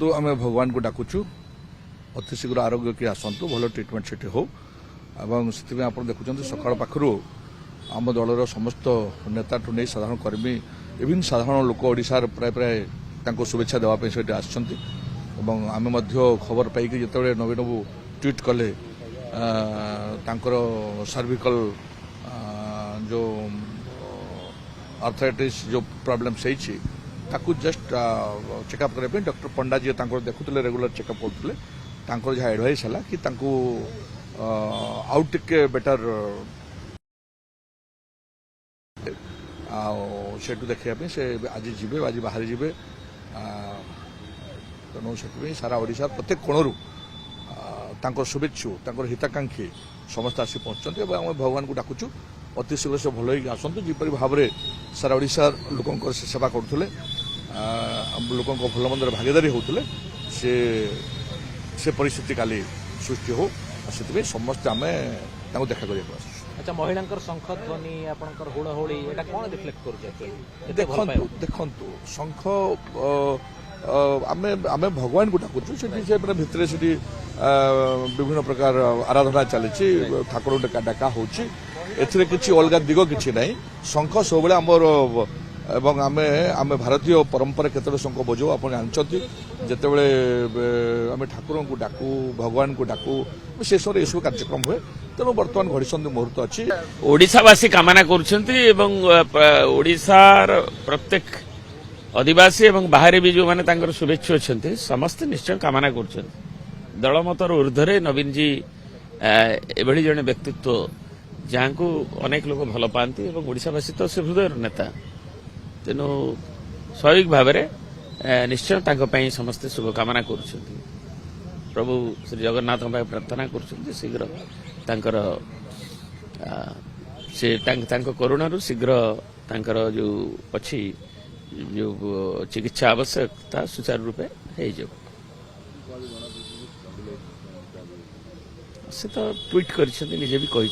देखो आम भगवान को डाकुचु अति शीघ्र आरोग्य की आसतु भल ट्रिटमेंट से हो से आप देखुं सकाल पाखु आम दलर समस्त नेता ठू नहीं साधारण कर्मी इवन साधारण लोक ओडार प्राय प्राय शुभेच्छा देवाई से आम खबर पाई जो नवीन बाबू ट्वीट कले सर्विकल जो आर्थराइटिस जो प्रॉब्लम से जस्ट चेकअप करने डॉक्टर पंडा जी देखुले रेगुलर चेकअप करते जहाँ एडवाइस है कि आउट टिके बेटर से देखा से आज जीवे आज बाहर जीवे तेणु से सारा ओडिशा प्रत्येक कोणरू शुभेच्छु हिताकांक्षी समस्त आसी पहुंचते आम भगवान को डाकुचु अति शीघ्र से भल आसतु जीपरि भाव में सारा ओडिशा लोक सेवा करुले लोक भल मंदर भागीदारी होते से परिस्थिति काली सृष्टि हो से समस्त आम देखा कर अच्छा महिला शंख ध्वनि आपंकर हुड़हुड़ी एटा कौन रिफ्लेक्ट कर देखु शंख आमे भगवान को डाकुचु से भितर से विभिन्न प्रकार आराधना चली ठाकुर डाका हो किसी अलग दिग किसी ना शंख सब आमर एवं आमे आमे भारतीय परंपरा केतरे शंख बजाऊ आप जानते जितेबले आम ठाकुर को डाकू भगवान को डाकू शेष में यू कार्यक्रम हुए तेणु बर्तमान घड़ी मुहूर्त अच्छी ओडिशावासी कामना ओडिशार प्रत्येक आदिवासी एवं बाहर भी जो माने शुभेच्छु अच्छा समस्ते निश्चय कामना कर दलमतर ऊर्धरे नवीन जी एभली जड़े व्यक्तित्व जहाँ को अनेक लोग भल पाती ओडिशावासी तो से हृदय नेता तेणु स्वाभाविक भाव में निश्चय समस्ते शुभकामना कर प्रभु श्री जगन्नाथ प्रार्थना कर शीघ्र करुणा शीघ्र जो अच्छी जो चिकित्सा आवश्यकता सुचारू रूपे हो से तो ट्वीट कर निजे भी कही